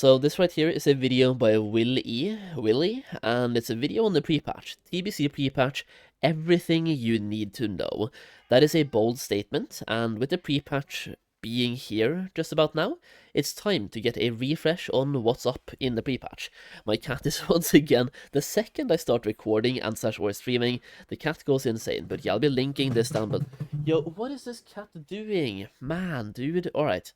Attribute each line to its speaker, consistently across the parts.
Speaker 1: So this right here is a video by Willie, and it's a video on the pre-patch. TBC pre-patch, everything you need to know. That is a bold statement, and with the pre-patch being here just about now, it's time to get a refresh on what's up in the pre-patch. My cat is once again, the second I start recording and or streaming, the cat goes insane, but yeah, I'll be linking this down below. Yo, what is this cat doing? Man, dude, alright.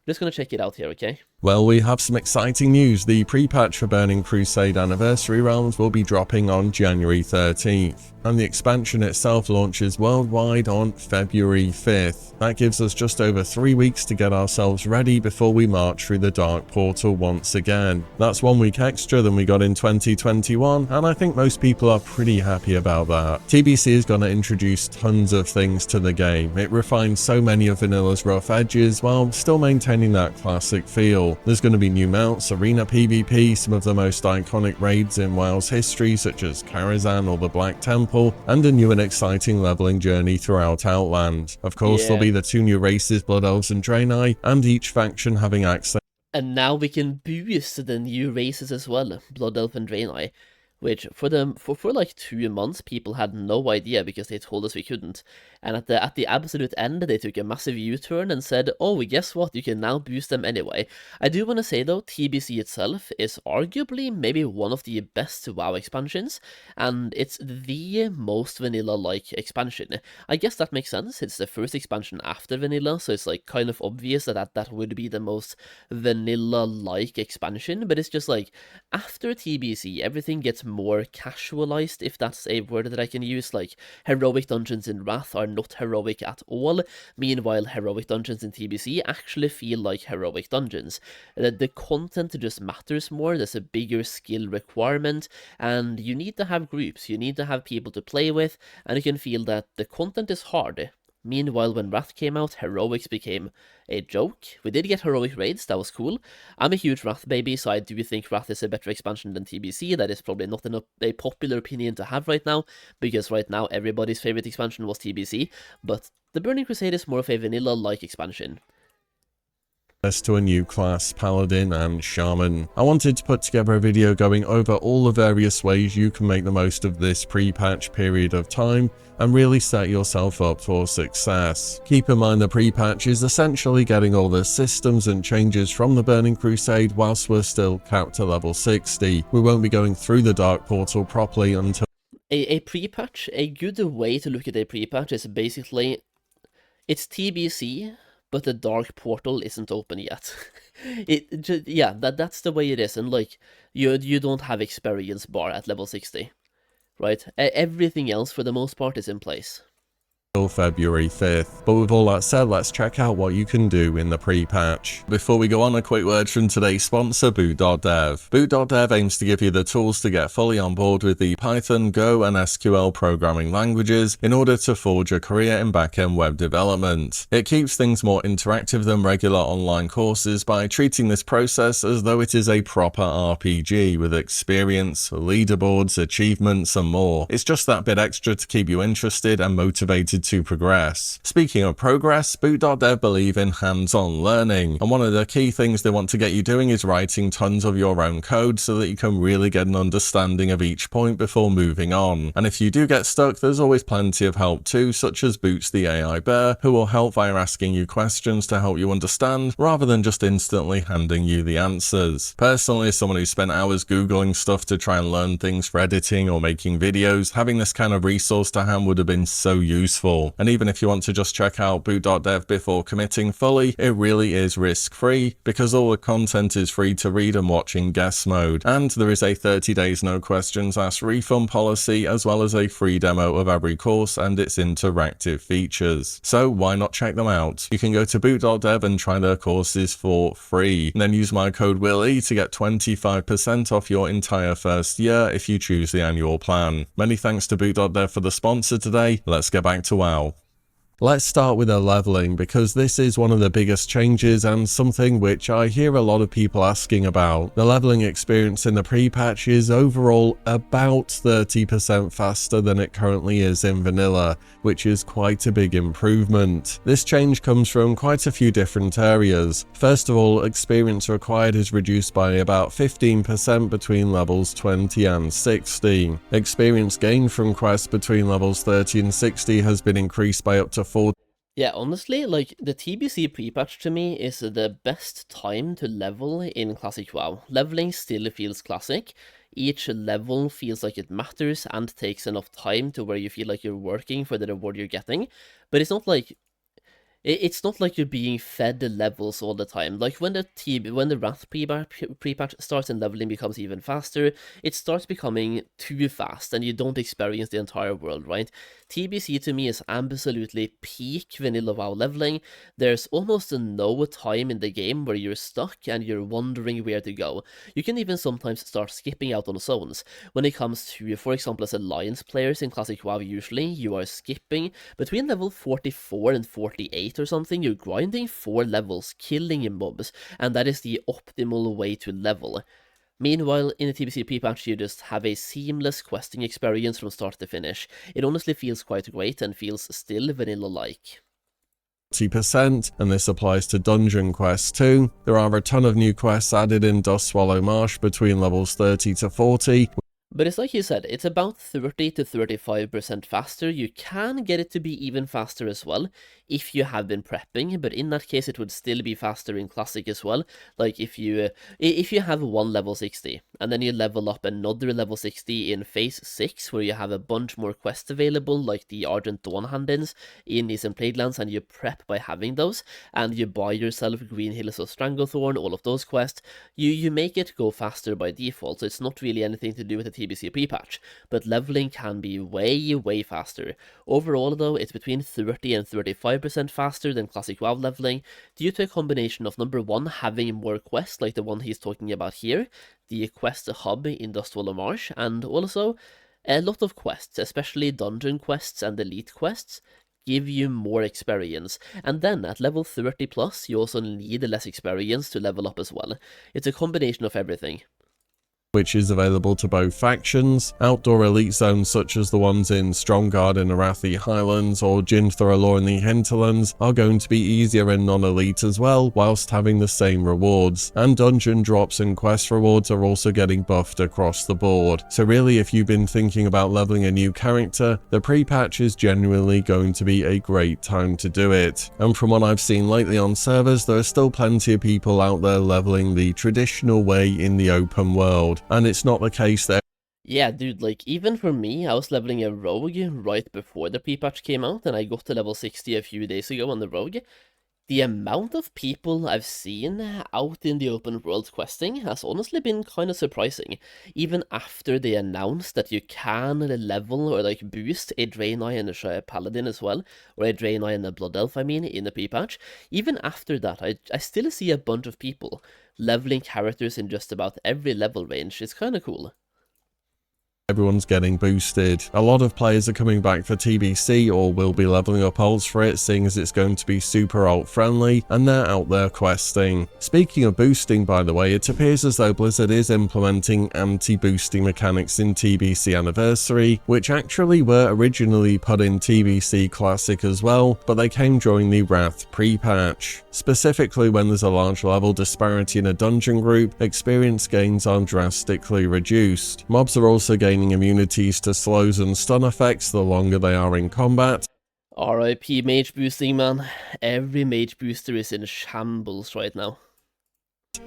Speaker 1: Just gonna check it out here, okay?
Speaker 2: Well, we have some exciting news. The pre-patch for Burning Crusade Anniversary Realms will be dropping on January 13th, and the expansion itself launches worldwide on February 5th. That gives us just over 3 weeks to get ourselves ready before we march through the Dark Portal once again. That's 1 week extra than we got in 2021, and I think most people are pretty happy about that. TBC is going to introduce tons of things to the game. It refines so many of Vanilla's rough edges while still maintaining that classic feel. There's going to be new mounts, arena PvP, some of the most iconic raids in WoW's history such as Karazhan or the Black Temple, and a new and exciting leveling journey throughout Outland. Of course, there'll be the 2 new races, Blood Elves and Draenei, and each faction having access.
Speaker 1: And now we can boost the new races as well, Blood Elf and Draenei. Which for like 2 months people had no idea because they told us we couldn't. And at the absolute end they took a massive U-turn and said, oh, guess what, you can now boost them anyway. I do want to say though, TBC itself is arguably maybe one of the best WoW expansions, and it's the most vanilla-like expansion. I guess that makes sense, it's the first expansion after vanilla, so it's like kind of obvious that would be the most vanilla-like expansion, but it's just like, after TBC everything gets more casualized, if that's a word that I can use. Like, heroic dungeons in Wrath are not heroic at all, meanwhile heroic dungeons in TBC actually feel like heroic dungeons. The content just matters more, there's a bigger skill requirement, and you need to have groups, you need to have people to play with, and you can feel that the content is hard. Meanwhile, when Wrath came out, heroics became a joke. We did get heroic raids, that was cool. I'm a huge Wrath baby, so I do think Wrath is a better expansion than TBC. That is probably not a popular opinion to have right now, because right now everybody's favorite expansion was TBC, but the Burning Crusade is more of a vanilla-like expansion.
Speaker 2: To a new class, Paladin and Shaman. I wanted to put together a video going over all the various ways you can make the most of this pre-patch period of time and really set yourself up for success. Keep in mind the pre-patch is essentially getting all the systems and changes from the Burning Crusade whilst we're still capped to level 60. We won't be going through the Dark Portal properly until
Speaker 1: a pre-patch. A good way to look at a pre-patch is basically, it's TBC, but the Dark Portal isn't open yet. That's the way it is, and like, you don't have experience bar at level 60, right? Everything else for the most part is in place.
Speaker 2: February 5th. But with all that said, let's check out what you can do in the pre-patch. Before we go on, a quick word from today's sponsor, Boot.dev. Boot.dev aims to give you the tools to get fully on board with the Python, Go, and SQL programming languages in order to forge a career in back-end web development. It keeps things more interactive than regular online courses by treating this process as though it is a proper RPG with experience, leaderboards, achievements, and more. It's just that bit extra to keep you interested and motivated to progress. Speaking of progress, Boot.dev believe in hands-on learning, and one of the key things they want to get you doing is writing tons of your own code so that you can really get an understanding of each point before moving on. And if you do get stuck, there's always plenty of help too, such as Boots the AI Bear, who will help via asking you questions to help you understand, rather than just instantly handing you the answers. Personally, as someone who spent hours Googling stuff to try and learn things for editing or making videos, having this kind of resource to hand would have been so useful. And even if you want to just check out Boot.dev before committing fully, it really is risk-free because all the content is free to read and watch in guest mode. And there is a 30 days no questions asked refund policy, as well as a free demo of every course and its interactive features. So why not check them out? You can go to Boot.dev and try their courses for free, and then use my code WILLY to get 25% off your entire first year if you choose the annual plan. Many thanks to Boot.dev for the sponsor today. Let's get back to WoW. Let's start with the leveling, because this is one of the biggest changes and something which I hear a lot of people asking about. The leveling experience in the pre-patch is overall about 30% faster than it currently is in vanilla, which is quite a big improvement. This change comes from quite a few different areas. First of all, experience required is reduced by about 15% between levels 20 and 60. Experience gained from quests between levels 30 and 60 has been increased by up to 40.
Speaker 1: Yeah, honestly, like, the TBC pre-patch to me is the best time to level in Classic WoW. Leveling still feels classic. Each level feels like it matters and takes enough time to where you feel like you're working for the reward you're getting. But it's not like you're being fed the levels all the time. Like when the Wrath pre-patch starts and leveling becomes even faster, it starts becoming too fast and you don't experience the entire world, right? TBC to me is absolutely peak vanilla WoW leveling. There's almost no time in the game where you're stuck and you're wondering where to go. You can even sometimes start skipping out on zones. When it comes to, for example, as Alliance players in Classic WoW, usually you are skipping between level 44 and 48 or something. You're grinding 4 levels, killing mobs, and that is the optimal way to level. Meanwhile, in the TBC pre-patch, you just have a seamless questing experience from start to finish. It honestly feels quite great and feels still vanilla-like.
Speaker 2: 40%, and this applies to dungeon quests too. There are a ton of new quests added in Dust Swallow Marsh between levels 30 to 40.
Speaker 1: But it's like you said, it's about 30 to 35% faster. You can get it to be even faster as well if you have been prepping, but in that case it would still be faster in Classic as well. Like if you have one level 60 and then you level up another level 60 in phase 6 where you have a bunch more quests available like the Argent Dawn Hand-ins in Eastern Plaguelands, and you prep by having those, and you buy yourself Green Hills of Stranglethorn, all of those quests, you make it go faster by default. So it's not really anything to do with the TBC pre-patch, but leveling can be way faster. Overall though, it's between 30 and 35% faster than Classic WoW leveling, due to a combination of number 1, having more quests like the one he's talking about here, the quest hub in Dustwallow Marsh, and also a lot of quests, especially dungeon quests and elite quests, give you more experience. And then at level 30 plus, you also need less experience to level up as well. It's a combination of everything.
Speaker 2: Which is available to both factions. Outdoor elite zones such as the ones in Stromgarde and Arathi Highlands or Jinthoralor in the Hinterlands are going to be easier in non-elite as well, whilst having the same rewards. And dungeon drops and quest rewards are also getting buffed across the board. So really, if you've been thinking about leveling a new character, the pre-patch is genuinely going to be a great time to do it. And from what I've seen lately on servers, there are still plenty of people out there leveling the traditional way in the open world. And it's not the case there.
Speaker 1: Yeah, dude, like, even for me, I was leveling a rogue right before the pre-patch came out, and I got to level 60 a few days ago on the rogue. The amount of people I've seen out in the open world questing has honestly been kind of surprising. Even after they announced that you can level or like boost a Draenei and a Paladin as well, or a Draenei and a Blood Elf, I mean, in the pre-patch, even after that, I still see a bunch of people leveling characters in just about every level range. It's kind of cool.
Speaker 2: Everyone's getting boosted. A lot of players are coming back for TBC or will be leveling up ults for it, seeing as it's going to be super ult friendly, and they're out there questing. Speaking of boosting, by the way, it appears as though Blizzard is implementing anti-boosting mechanics in TBC Anniversary, which actually were originally put in TBC Classic as well, but they came during the Wrath pre-patch. Specifically, when there's a large level disparity in a dungeon group, experience gains are drastically reduced. Mobs are also gaining immunities to slows and stun effects the longer they are in combat.
Speaker 1: RIP mage boosting, man. Every mage booster is in shambles right now.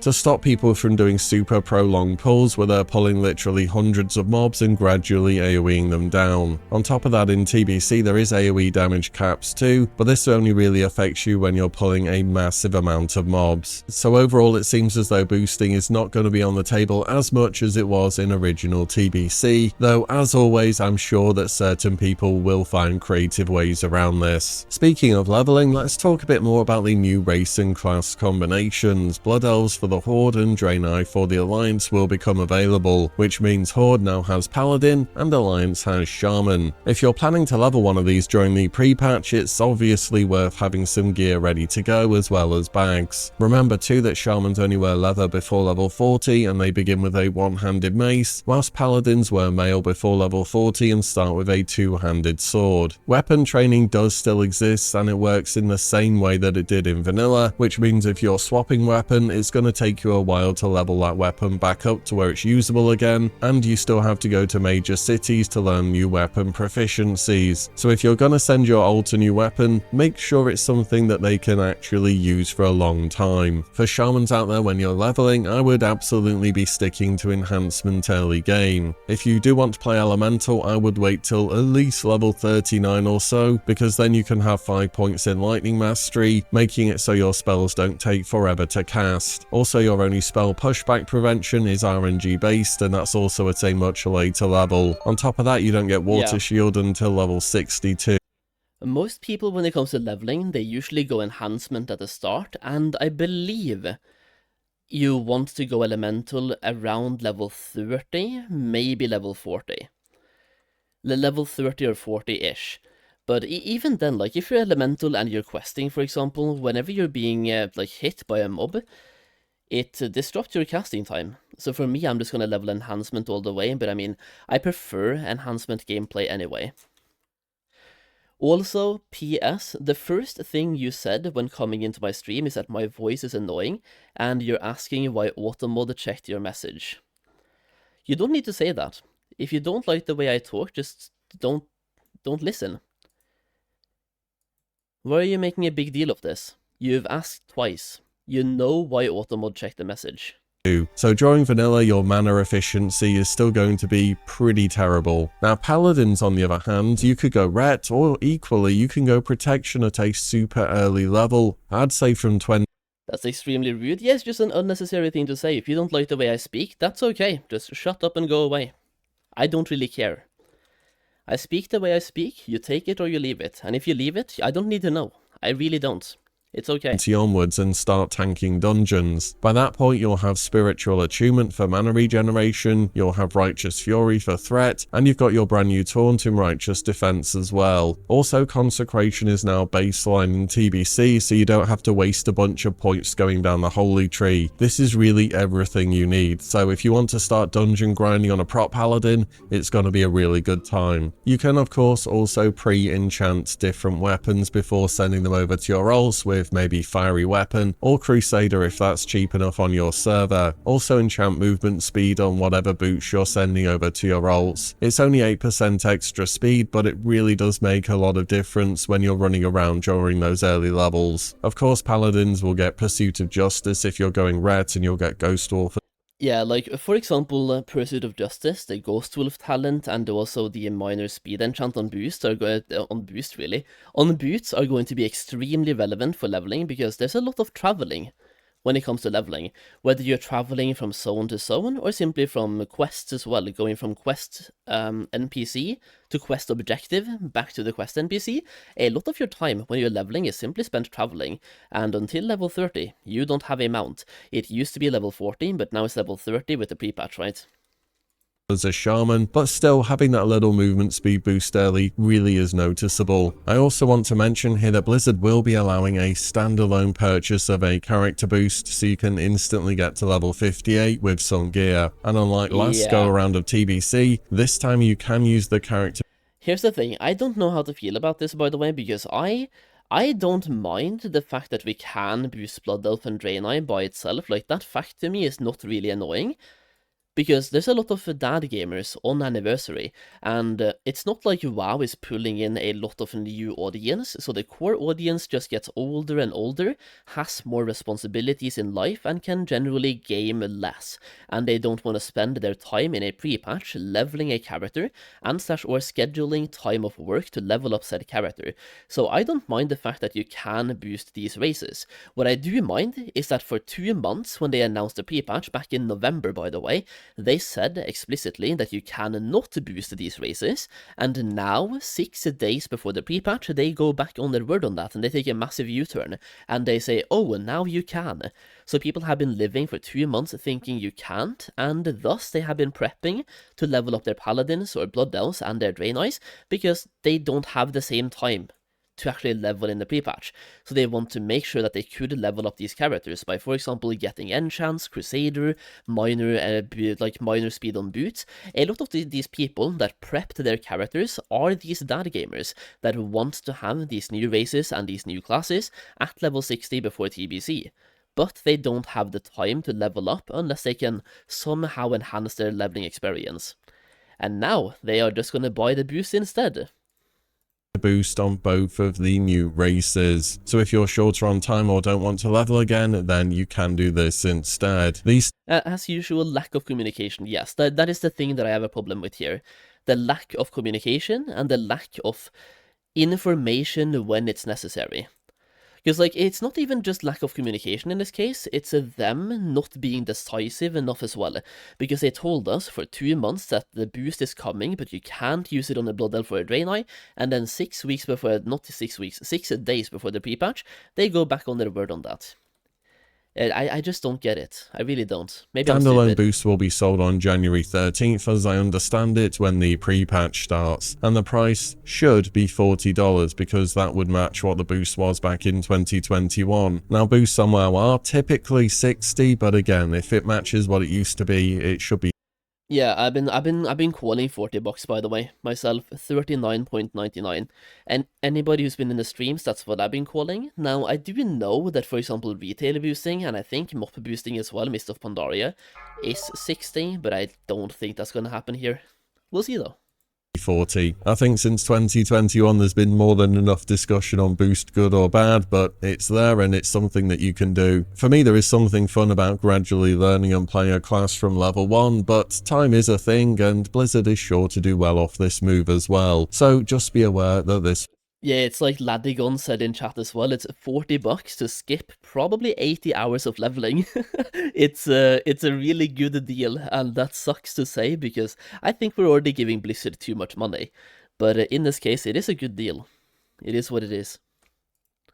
Speaker 2: To stop people from doing super prolonged pulls where they're pulling literally hundreds of mobs and gradually AoEing them down. On top of that, in TBC there is AoE damage caps too, but this only really affects you when you're pulling a massive amount of mobs. So overall it seems as though boosting is not going to be on the table as much as it was in original TBC, though as always I'm sure that certain people will find creative ways around this. Speaking of leveling, let's talk a bit more about the new race and class combinations. Blood Elves for the Horde and Draenei for the Alliance will become available, which means Horde now has Paladin and Alliance has Shaman. If you're planning to level one of these during the pre-patch, it's obviously worth having some gear ready to go as well as bags. Remember too that Shamans only wear leather before level 40 and they begin with a one-handed mace, whilst Paladins wear mail before level 40 and start with a two-handed sword. Weapon training does still exist and it works in the same way that it did in vanilla, which means if you're swapping weapon, it's going to take you a while to level that weapon back up to where it's usable again, and you still have to go to major cities to learn new weapon proficiencies. So if you're going to send your ult a new weapon, make sure it's something that they can actually use for a long time. For Shamans out there, when you're leveling, I would absolutely be sticking to enhancement early game. If you do want to play Elemental, I would wait till at least level 39 or so, because then you can have 5 points in Lightning Mastery, making it so your spells don't take forever to cast. Also, your only spell pushback prevention is RNG based, and that's also at a much later level. On top of that, you don't get Water Shield until level 62.
Speaker 1: Most people, when it comes to leveling, they usually go enhancement at the start, and I believe you want to go elemental around level 30, maybe level 40. Level 30 or 40-ish. But even then, like, if you're elemental and you're questing, for example, whenever you're being, like, hit by a mob, it disrupts your casting time. So for me, I'm just gonna level enhancement all the way, but I mean, I prefer enhancement gameplay anyway. Also, PS, the first thing you said when coming into my stream is that my voice is annoying, and you're asking why Automod checked your message. You don't need to say that. If you don't like the way I talk, just don't listen. Why are you making a big deal of this? You've asked twice. You know why Automod checked the message.
Speaker 2: So during vanilla, your mana efficiency is still going to be pretty terrible. Now Paladins, on the other hand, you could go Ret, or equally you can go Protection at a super early level. I'd say from 20.
Speaker 1: That's extremely rude. Yes, just an unnecessary thing to say. If you don't like the way I speak, that's okay. Just shut up and go away. I don't really care. I speak the way I speak, you take it or you leave it. And if you leave it, I don't need to know. I really don't. It's okay.
Speaker 2: Onwards and start tanking dungeons. By that point, you'll have Spiritual Attunement for mana regeneration, you'll have Righteous Fury for threat, and you've got your brand new Taunt in Righteous Defense as well. Also, Consecration is now baseline in TBC, so you don't have to waste a bunch of points going down the Holy Tree. This is really everything you need, so if you want to start dungeon grinding on a prop paladin, it's going to be a really good time. You can of course also pre-enchant different weapons before sending them over to your ults with maybe Fiery Weapon or Crusader if that's cheap enough on your server. Also enchant movement speed on whatever boots you're sending over to your ults. It's only 8% extra speed, but it really does make a lot of difference when you're running around during those early levels. Of course, Paladins will get Pursuit of Justice if you're going Ret, and you'll get Ghost Wolf.
Speaker 1: Yeah, like, for example, Pursuit of Justice, the Ghost Wolf talent, and also the minor speed enchant on boost are going on boots are going to be extremely relevant for leveling, because there's a lot of traveling when it comes to leveling, whether you're traveling from zone to zone or simply from quests as well, going from quest NPC to quest objective back to the quest NPC. A lot of your time when you're leveling is simply spent traveling, and until level 30 you don't have a mount. It used to be level 14, but now it's level 30 with the pre-patch, right?
Speaker 2: As a shaman, but still having that little movement speed boost early really is noticeable. I also want to mention here that Blizzard will be allowing a standalone purchase of a character boost, so you can instantly get to level 58 with some gear, and unlike last go around of TBC, this time you can use the character.
Speaker 1: Here's the thing, I don't know how to feel about this, by the way, because I don't mind the fact that we can boost Blood Elf and Draenei by itself. Like, that fact to me is not really annoying, because there's a lot of dad gamers on Anniversary, and it's not like WoW is pulling in a lot of new audience, so the core audience just gets older and older, has more responsibilities in life, and can generally game less, and they don't want to spend their time in a pre-patch leveling a character and or scheduling time of work to level up said character. So I don't mind the fact that you can boost these races. What I do mind is that for 2 months, when they announced the pre-patch back in November, by the way, they said explicitly that you cannot boost these races, and now, 6 days before the pre-patch, they go back on their word on that, and they take a massive U-turn, and they say, oh, now you can. So people have been living for 2 months thinking you can't, and thus they have been prepping to level up their paladins or blood elves and their Draenei, because they don't have the same time to actually level in the pre-patch. So they want to make sure that they could level up these characters by, for example, getting enchants, Crusader, minor minor speed on boots. A lot of these people that prepped their characters are these dad gamers that want to have these new races and these new classes at level 60 before TBC. But they don't have the time to level up unless they can somehow enhance their leveling experience. And now they are just gonna buy the boost instead.
Speaker 2: Boost on both of the new races. So if you're shorter on time or don't want to level again, then you can do this instead. These
Speaker 1: as usual, lack of communication. Yes, that is the thing that I have a problem with here. The lack of communication and the lack of information when it's necessary. Because, like, it's not even just lack of communication in this case, it's them not being decisive enough as well. Because they told us for 2 months that the boost is coming, but you can't use it on a Blood Elf or a Draenei, and then 6 weeks before, not 6 weeks, 6 days before the pre-patch, they go back on their word on that. I just don't get it. I really don't. Maybe I'm
Speaker 2: standalone
Speaker 1: stupid.
Speaker 2: boost will be sold on January 13th, as I understand it, when the pre-patch starts, and the price should be $40 because that would match what the boost was back in 2021. Now, boosts somewhere are typically $60, but again, if it matches what it used to be, it should be.
Speaker 1: Yeah, I've been calling $40 by the way, myself, 39.99. And anybody who's been in the streams, that's what I've been calling. Now, I do know that, for example, retail boosting, and I think mop boosting as well, Mist of Pandaria, is 60, but I don't think that's gonna happen here. We'll see though.
Speaker 2: 40. I think since 2021 there's been more than enough discussion on boost good or bad, but it's there and it's something that you can do. For me, there is something fun about gradually learning and playing a class from level 1, but time is a thing and Blizzard is sure to do well off this move as well. So just be aware that this.
Speaker 1: Yeah, it's like Ladigon said in chat as well, it's $40 to skip probably 80 hours of leveling. It's a really good deal, and that sucks to say because I think we're already giving Blizzard too much money. But in this case, it is a good deal. It is what it is.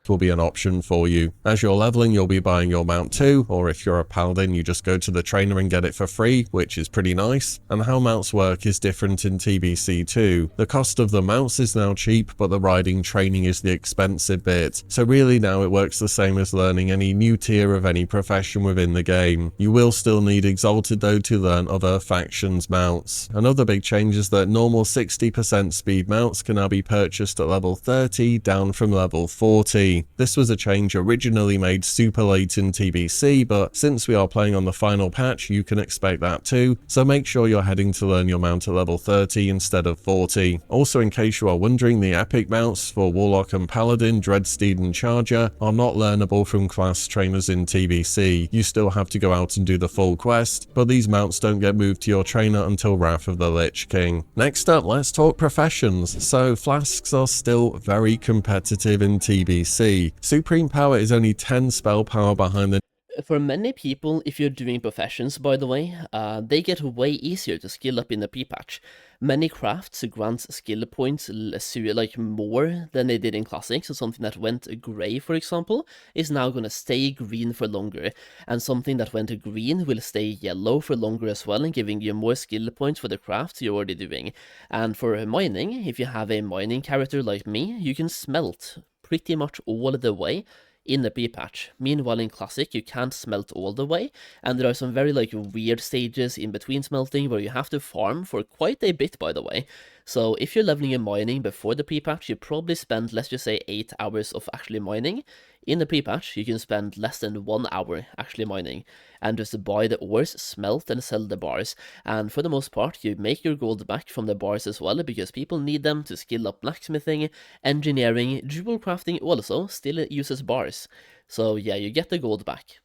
Speaker 2: Will be an option for you. As you're leveling, you'll be buying your mount too, or if you're a paladin, you just go to the trainer and get it for free, which is pretty nice. And how mounts work is different in TBC too. The cost of the mounts is now cheap, but the riding training is the expensive bit. So really now it works the same as learning any new tier of any profession within the game. You will still need Exalted though to learn other factions mounts. Another big change is that normal 60% speed mounts can now be purchased at level 30 down from level 40. This was a change originally made super late in TBC, but since we are playing on the final patch, you can expect that too, so make sure you're heading to learn your mount at level 30 instead of 40. Also, in case you are wondering, the epic mounts for Warlock and Paladin, Dreadsteed and Charger are not learnable from class trainers in TBC. You still have to go out and do the full quest, but these mounts don't get moved to your trainer until Wrath of the Lich King. Next up, let's talk professions. So flasks are still very competitive in TBC. Supreme power is only 10 spell power behind the.
Speaker 1: For many people, if you're doing professions, by the way, they get way easier to skill up in the pre-patch. Many crafts grant skill points like more than they did in Classic, so something that went grey, for example, is now gonna stay green for longer, and something that went green will stay yellow for longer as well, and giving you more skill points for the crafts you're already doing. And for mining, if you have a mining character like me, you can smelt pretty much all the way in the pre-patch. Meanwhile, in Classic, you can't smelt all the way, and there are some very weird stages in between smelting where you have to farm for quite a bit, by the way. So if you're leveling and mining before the pre-patch, you probably spend, let's just say, 8 hours of actually mining. In the pre-patch, you can spend less than 1 hour actually mining, and just buy the ores, smelt, and sell the bars. And for the most part, you make your gold back from the bars as well, because people need them to skill up blacksmithing, engineering, jewel crafting also still uses bars. So yeah, you get the gold back.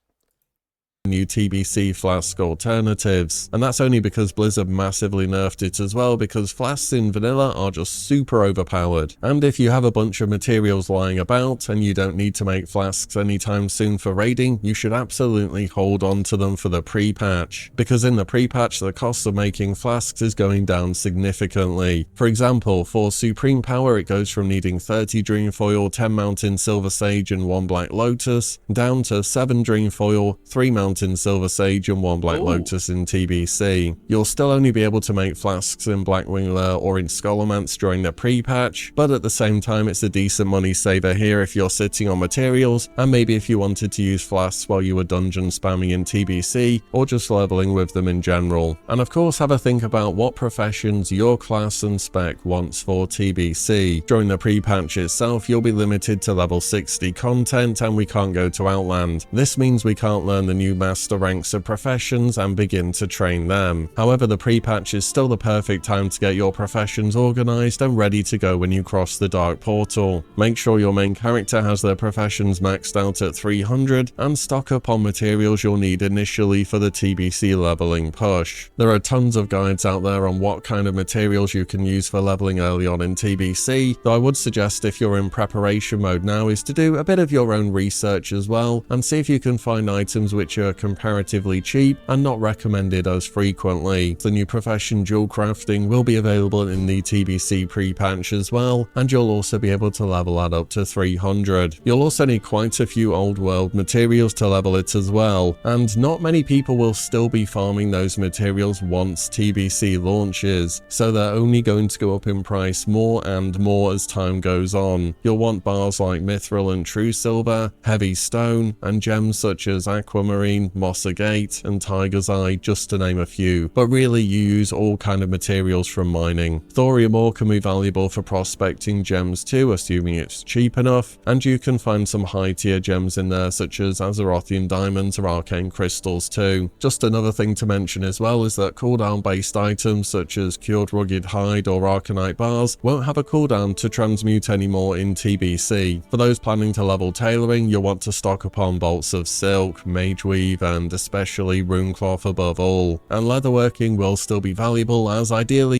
Speaker 2: new TBC flask alternatives, and that's only because Blizzard massively nerfed it as well, because flasks in vanilla are just super overpowered. And if you have a bunch of materials lying about and you don't need to make flasks anytime soon for raiding, you should absolutely hold on to them for the pre-patch, because in the pre-patch the cost of making flasks is going down significantly. For example, for Supreme Power it goes from needing 30 Dreamfoil, 10 Mountain Silver Sage and 1 Black Lotus, down to 7 Dreamfoil, 3 Mountain Silver Sage and 1 Black Lotus in TBC. You'll still only be able to make flasks in Blackwing Lair or in Scholomance during the pre-patch, but at the same time it's a decent money saver here if you're sitting on materials, and maybe if you wanted to use flasks while you were dungeon spamming in TBC, or just leveling with them in general. And of course have a think about what professions your class and spec wants for TBC. During the pre-patch itself you'll be limited to level 60 content, and we can't go to Outland. This means we can't learn the new master ranks of professions and begin to train them. However, the pre-patch is still the perfect time to get your professions organised and ready to go when you cross the Dark Portal. Make sure your main character has their professions maxed out at 300, and stock up on materials you'll need initially for the TBC leveling push. There are tons of guides out there on what kind of materials you can use for leveling early on in TBC, though I would suggest if you're in preparation mode now is to do a bit of your own research as well, and see if you can find items which are comparatively cheap and not recommended as frequently. The new profession dual crafting will be available in the TBC pre-patch as well, and you'll also be able to level that up to 300. You'll also need quite a few old world materials to level it as well, and not many people will still be farming those materials once TBC launches, so they're only going to go up in price more and more as time goes on. You'll want bars like Mithril and True Silver, Heavy Stone, and gems such as Aquamarine, Moss Agate, and Tiger's Eye, just to name a few, but really you use all kind of materials from mining. Thorium ore can be valuable for prospecting gems too, assuming it's cheap enough, and you can find some high tier gems in there such as Azerothian diamonds or arcane crystals too. Just another thing to mention as well is that cooldown based items such as Cured Rugged Hide or Arcanite bars won't have a cooldown to transmute anymore in TBC. For those planning to level tailoring, you'll want to stock up on bolts of silk, mage weave, and especially runecloth above all. And leatherworking will still be valuable, as ideally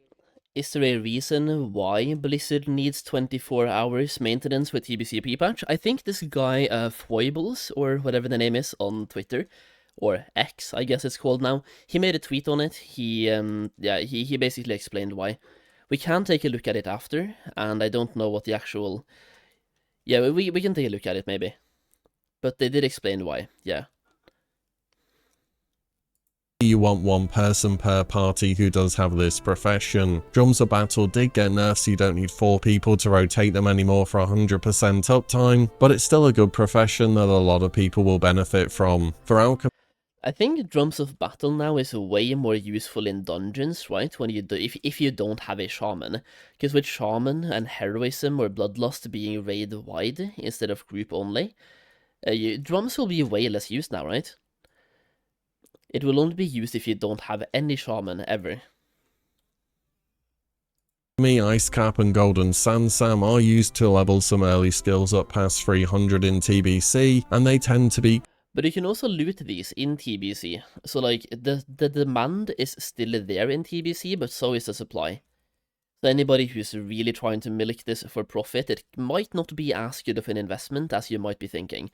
Speaker 1: Is there a reason why Blizzard needs 24 hours maintenance with TBC pre-patch? I think this guy, Foibles, or whatever the name is, on Twitter, or X, I guess it's called now, he made a tweet on it. He basically explained why. We can take a look at it after, and I don't know what the actual... Yeah, we can take a look at it, maybe. But they did explain why, yeah.
Speaker 2: you want one person per party who does have this profession. Drums of Battle did get nerfed, so you don't need 4 people to rotate them anymore for 100% uptime, but it's still a good profession that a lot of people will benefit from. For alchemy,
Speaker 1: I think Drums of Battle now is way more useful in dungeons, right? When you do, if you don't have a shaman, because with shaman and heroism or bloodlust being raid wide instead of group only, drums will be way less used now, right? It will only be used if you don't have any shaman ever.
Speaker 2: Ice Cap and Golden Sand Sam are used to level some early skills up past 300 in TBC, and they tend to be.
Speaker 1: But you can also loot these in TBC, so like the demand is still there in TBC, but so is the supply. So anybody who's really trying to milk this for profit, it might not be as good of an investment as you might be thinking.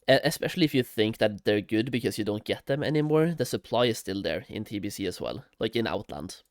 Speaker 1: Especially if you think that they're good because you don't get them anymore, the supply is still there in TBC as well, like in Outland.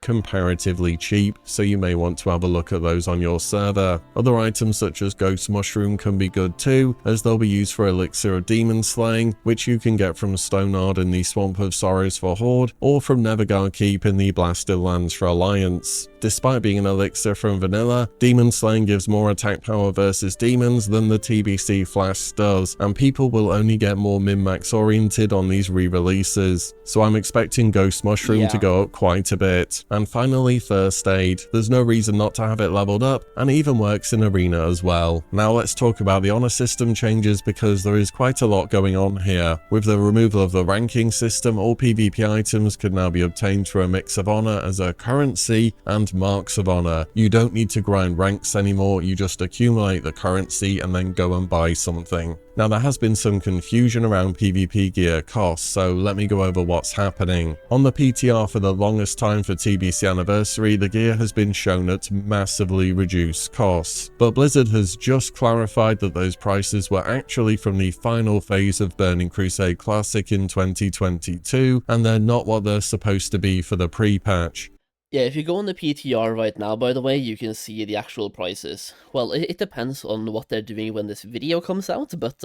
Speaker 2: Comparatively cheap, so you may want to have a look at those on your server. Other items such as Ghost Mushroom can be good too, as they'll be used for Elixir of Demon Slaying, which you can get from Stonard in the Swamp of Sorrows for Horde, or from Nevergar Keep in the Blasted Lands for Alliance. Despite being an elixir from vanilla, Demon Slaying gives more attack power versus demons than the TBC Flash does, and people will only get more min-max oriented on these re-releases, so I'm expecting Ghost Mushroom to go up quite a bit. And finally, First Aid. There's no reason not to have it leveled up, and even works in Arena as well. Now let's talk about the honor system changes, because there is quite a lot going on here. With the removal of the ranking system, all PvP items can now be obtained through a mix of honor as a currency and marks of honor. You don't need to grind ranks anymore, you just accumulate the currency and then go and buy something. Now there has been some confusion around PvP gear costs, so let me go over what's happening. On the PTR for the longest time for TBC Anniversary, the gear has been shown at massively reduced costs, but Blizzard has just clarified that those prices were actually from the final phase of Burning Crusade Classic in 2022, and they're not what they're supposed to be for the pre-patch.
Speaker 1: Yeah, if you go on the PTR right now, by the way, you can see the actual prices. Well, it depends on what they're doing when this video comes out, but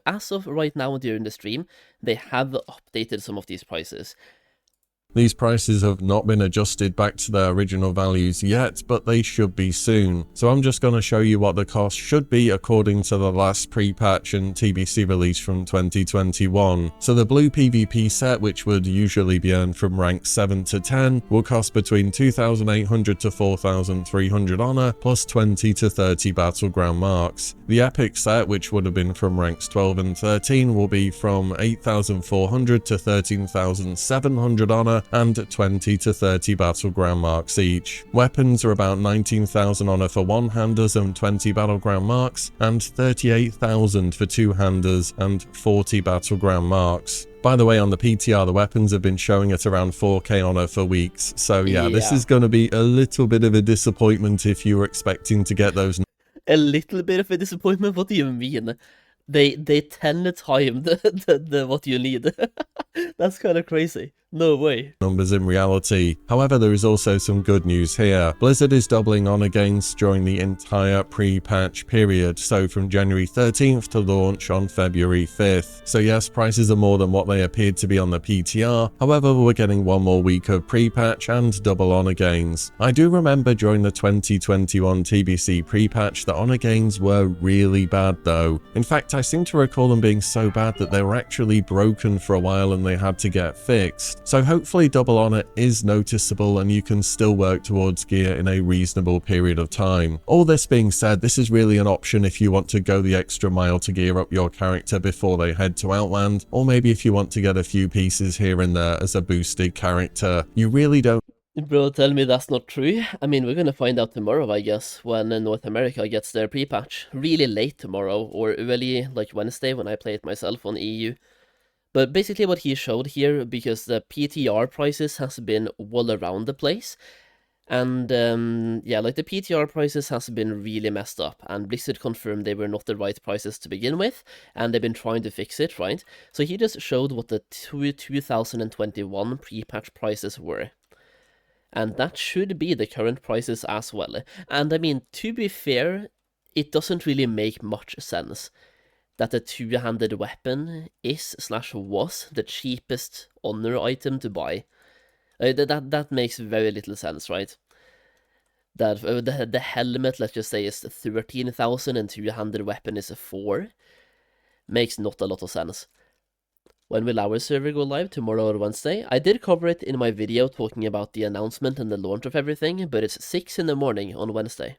Speaker 1: as of right now during the stream, they have updated some of these prices.
Speaker 2: These prices have not been adjusted back to their original values yet, but they should be soon. So I'm just going to show you what the cost should be according to the last pre-patch and TBC release from 2021. So the blue PvP set, which would usually be earned from rank 7 to 10, will cost between 2,800 to 4,300 honor, plus 20 to 30 battleground marks. The epic set, which would have been from ranks 12 and 13, will be from 8,400 to 13,700 honor, and 20 to 30 battleground marks each. Weapons are about 19,000 honor for one-handers and 20 battleground marks, and 38,000 for two-handers and 40 battleground marks. By the way, on the PTR, the weapons have been showing at around 4k honor for weeks, so yeah, this is going to be a little bit of a disappointment if you were expecting to get those.
Speaker 1: A little bit of a disappointment? What do you mean? They 10 time the what you need. That's kind of crazy. No way.
Speaker 2: Numbers in reality. However, there is also some good news here. Blizzard is doubling honor gains during the entire pre-patch period, so from January 13th to launch on February 5th. So yes, prices are more than what they appeared to be on the PTR, however we're getting one more week of pre-patch and double honor gains. I do remember during the 2021 TBC pre-patch that honor gains were really bad though. In fact, I seem to recall them being so bad that they were actually broken for a while and they had to get fixed. So hopefully double honor is noticeable and you can still work towards gear in a reasonable period of time. All this being said, this is really an option if you want to go the extra mile to gear up your character before they head to Outland, or maybe if you want to get a few pieces here and there as a boosted character. You really don't.
Speaker 1: Bro, tell me that's not true. I mean, we're gonna find out tomorrow, I guess, when North America gets their pre-patch. Really late tomorrow, or early, like Wednesday, when I play it myself on EU. But basically what he showed here, because the PTR prices has been all around the place, and yeah, like the PTR prices has been really messed up, and Blizzard confirmed they were not the right prices to begin with, and they've been trying to fix it, right? So he just showed what the 2021 pre-patch prices were. And that should be the current prices as well. And I mean, to be fair, it doesn't really make much sense that the two-handed weapon is/was the cheapest honor item to buy. That makes very little sense, right? That the helmet, let's just say, is 13,000 and two-handed weapon is 4. Makes not a lot of sense. When will our server go live? Tomorrow or Wednesday? I did cover it in my video talking about the announcement and the launch of everything, but it's 6 in the morning on Wednesday.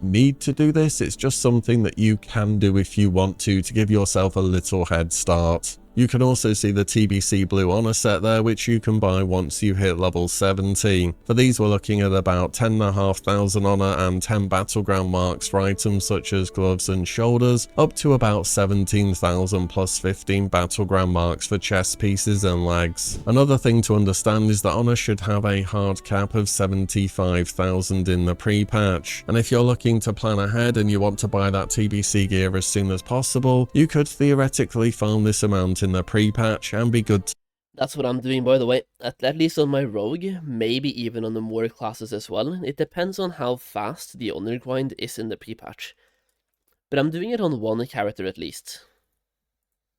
Speaker 2: Need to do this, it's just something that you can do if you want to give yourself a little head start. You can also see the TBC Blue Honor set there, which you can buy once you hit level 70. For these we're looking at about 10,500 honor and 10 battleground marks for items such as gloves and shoulders, up to about 17,000 plus 15 battleground marks for chest pieces and legs. Another thing to understand is that honor should have a hard cap of 75,000 in the pre-patch, and if you're looking to plan ahead and you want to buy that TBC gear as soon as possible, you could theoretically farm this amount in the pre-patch and be good.
Speaker 1: That's what I'm doing, by the way, at least on my rogue, maybe even on the more classes as well. It depends on how fast the honor grind is in the pre-patch. But I'm doing it on one character at least.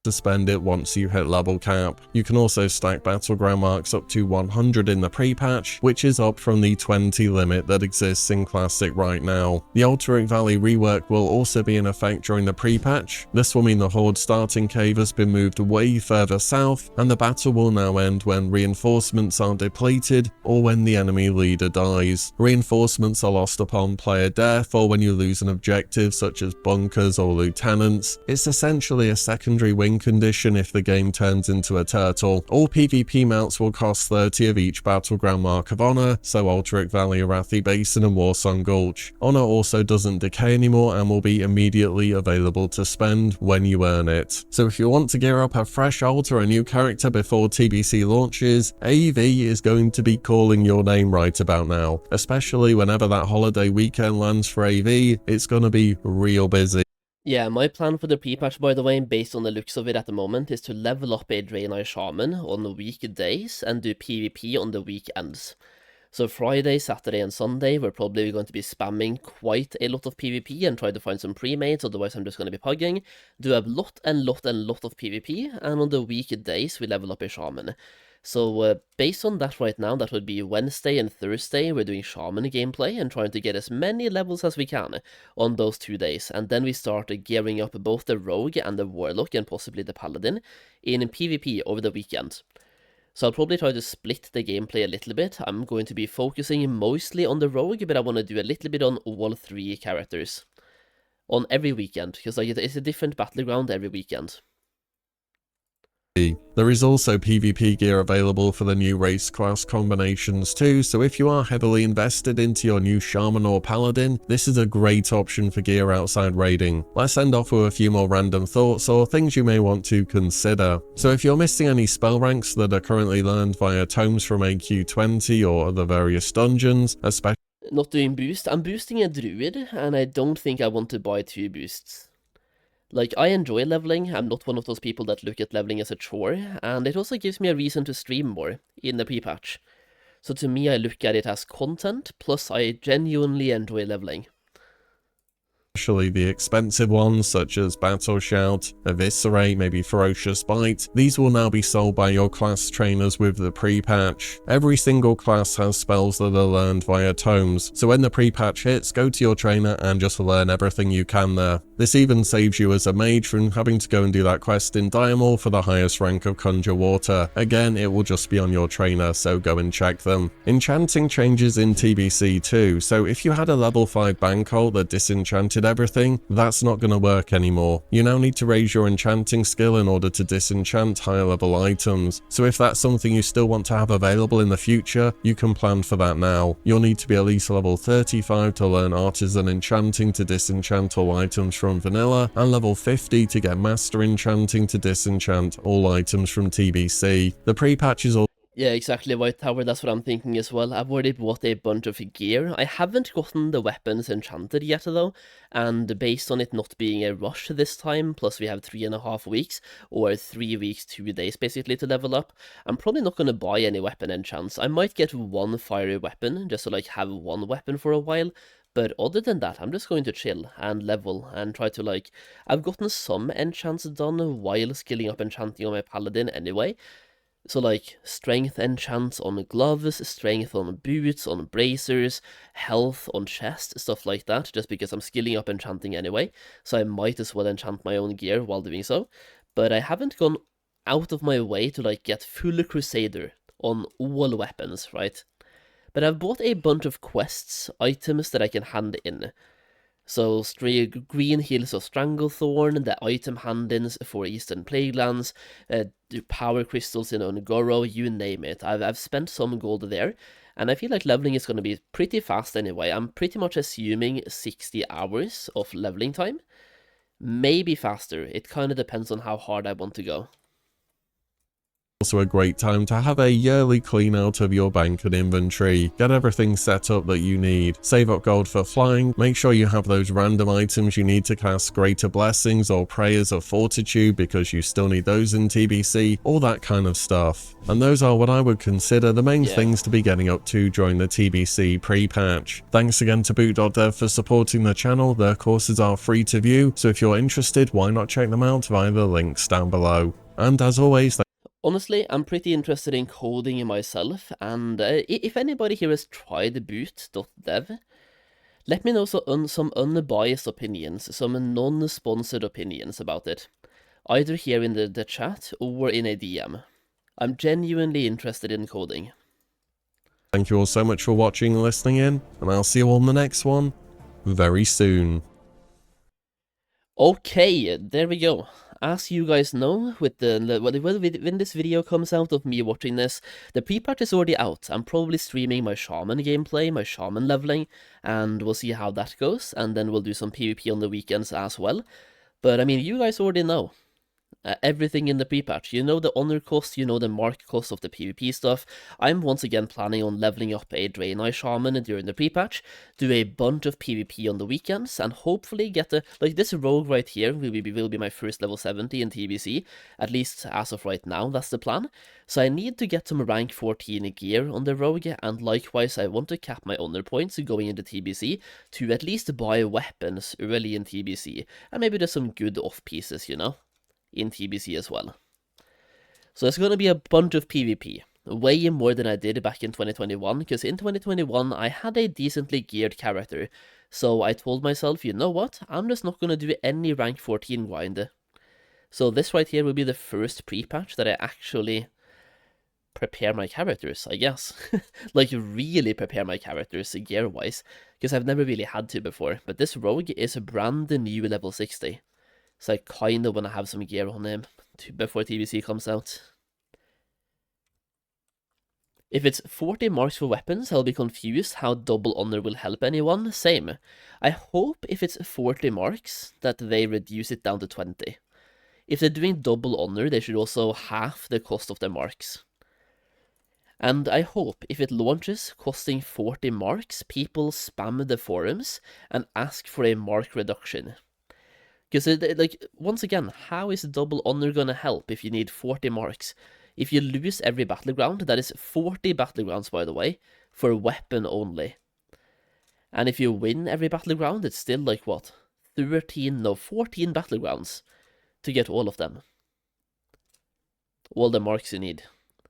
Speaker 2: To spend it once you hit level cap. You can also stack battleground marks up to 100 in the pre-patch, which is up from the 20 limit that exists in Classic right now. The Alterac Valley rework will also be in effect during the pre-patch. This will mean the Horde starting cave has been moved way further south, and the battle will now end when reinforcements are depleted or when the enemy leader dies. Reinforcements are lost upon player death or when you lose an objective such as bunkers or lieutenants. It's essentially a secondary wing living condition if the game turns into a turtle. All PvP mounts will cost 30 of each Battleground Mark of Honor, so Aldrich Valley, Arathi Basin and Warsong Gulch. Honor also doesn't decay anymore and will be immediately available to spend when you earn it. So if you want to gear up a fresh alt or a new character before TBC launches, AV is going to be calling your name right about now. Especially whenever that holiday weekend lands for AV, it's gonna be real busy.
Speaker 1: Yeah, my plan for the pre-patch, by the way, based on the looks of it at the moment, is to level up a Draenei Shaman on the weekdays and do PvP on the weekends. So Friday, Saturday and Sunday, we're probably going to be spamming quite a lot of PvP and try to find some pre-mates, otherwise I'm just going to be pugging. Do a lot of PvP, and on the weekdays we level up a Shaman. So based on that right now, that would be Wednesday and Thursday, we're doing Shaman gameplay and trying to get as many levels as we can on those 2 days. And then we start gearing up both the Rogue and the Warlock and possibly the Paladin in PvP over the weekend. So I'll probably try to split the gameplay a little bit. I'm going to be focusing mostly on the Rogue, but I want to do a little bit on all 3 characters on every weekend, because like, it's a different battleground every weekend.
Speaker 2: There is also PvP gear available for the new race class combinations too, so if you are heavily invested into your new Shaman or Paladin, this is a great option for gear outside raiding. Let's end off with a few more random thoughts or things you may want to consider. So if you're missing any spell ranks that are currently learned via tomes from AQ20 or other various dungeons, especially
Speaker 1: not doing boost, I'm boosting a Druid, and I don't think I want to buy 2 boosts. Like, I enjoy leveling, I'm not one of those people that look at leveling as a chore, and it also gives me a reason to stream more in the pre-patch. So to me, I look at it as content, plus I genuinely enjoy leveling.
Speaker 2: Especially the expensive ones such as Battle Shout, Eviscerate, maybe Ferocious Bite. These will now be sold by your class trainers with the pre-patch. Every single class has spells that are learned via tomes, so when the pre-patch hits, go to your trainer and just learn everything you can there. This even saves you as a mage from having to go and do that quest in Diamol for the highest rank of Conjure Water. Again, it will just be on your trainer, so go and check them. Enchanting changes in TBC too, so if you had a level 5 bank ult that disenchanted everything, that's not going to work anymore. You now need to raise your enchanting skill in order to disenchant higher level items, so if that's something you still want to have available in the future, you can plan for that now. You'll need to be at least level 35 to learn Artisan Enchanting to disenchant all items from vanilla, and level 50 to get Master Enchanting to disenchant all items from TBC. The pre-patch is all
Speaker 1: Yeah, exactly, White Tower, that's what I'm thinking as well. I've already bought a bunch of gear. I haven't gotten the weapons enchanted yet though, and based on it not being a rush this time, plus we have 3.5 weeks, or 3 weeks, 2 days basically to level up, I'm probably not going to buy any weapon enchants. I might get one fiery weapon, just to like have one weapon for a while, but other than that, I'm just going to chill and level and try to like... I've gotten some enchants done while skilling up enchanting on my paladin anyway. So like, strength enchants on gloves, strength on boots, on bracers, health on chest, stuff like that, just because I'm skilling up enchanting anyway, so I might as well enchant my own gear while doing so. But I haven't gone out of my way to like get full Crusader on all weapons, right? But I've bought a bunch of quests, items that I can hand in. So, Green Hills of Stranglethorn, the item hand-ins for Eastern Plaguelands, power crystals in Ongoro, you name it. I've spent some gold there, and I feel like leveling is going to be pretty fast anyway. I'm pretty much assuming 60 hours of leveling time. Maybe faster, it kind of depends on how hard I want to go.
Speaker 2: Also a great time to have a yearly clean out of your bank and inventory, get everything set up that you need, save up gold for flying, make sure you have those random items you need to cast Greater Blessings or Prayers of Fortitude because you still need those in TBC, all that kind of stuff. And those are what I would consider the main things to be getting up to during the TBC pre-patch. Thanks again to boot.dev for supporting the channel. Their courses are free to view, so if you're interested, why not check them out via the links down below. And as always,
Speaker 1: honestly, I'm pretty interested in coding myself, and if anybody here has tried boot.dev, let me know some unbiased opinions, some non-sponsored opinions about it, either here in the chat or in a DM. I'm genuinely interested in coding.
Speaker 2: Thank you all so much for watching and listening in, and I'll see you all in the next one very soon.
Speaker 1: Okay, there we go. as you guys know, with when this video comes out of me watching this, the pre-patch is already out. I'm probably streaming my Shaman gameplay, my Shaman leveling, and we'll see how that goes, and then we'll do some PvP on the weekends as well. But I mean, you guys already know. Everything in the pre-patch. You know the honor cost, you know the mark cost of the PvP stuff. I'm once again planning on leveling up a Draenei Shaman during the pre-patch, do a bunch of PvP on the weekends, and hopefully get like this rogue right here will be my first level 70 in TBC, at least as of right now, that's the plan. So I need to get some rank 14 gear on the rogue, and likewise I want to cap my honor points going into TBC to at least buy weapons early in TBC, and maybe there's some good off pieces, you know, in TBC as well. So it's going to be a bunch of PvP, way more than I did back in 2021, because in 2021 I had a decently geared character, so I told myself, you know what, I'm just not going to do any rank 14 grind. So this right here will be the first pre-patch that I actually prepare my characters, I guess. Like, really prepare my characters gear-wise, because I've never really had to before, but this rogue is a brand new level 60. So I kind of want to have some gear on him before TBC comes out. If it's 40 marks for weapons, I'll be confused how double honor will help anyone. Same. I hope if it's 40 marks that they reduce it down to 20. If they're doing double honor, they should also half the cost of their marks. And I hope if it launches costing 40 marks, people spam the forums and ask for a mark reduction. Because, like, once again, how is double honor gonna help if you need 40 marks? If you lose every battleground, that is 40 battlegrounds, by the way, for weapon only. And if you win every battleground, it's still, like, what? 14 battlegrounds to get all of them. All the marks you need.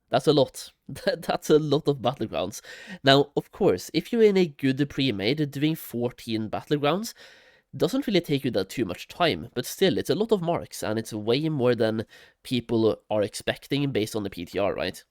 Speaker 1: That's a lot. That's a lot of battlegrounds. Now, of course, if you're in a good pre-made, doing 14 battlegrounds doesn't really take you that too much time, but still, it's a lot of marks, and it's way more than people are expecting based on the PTR, right?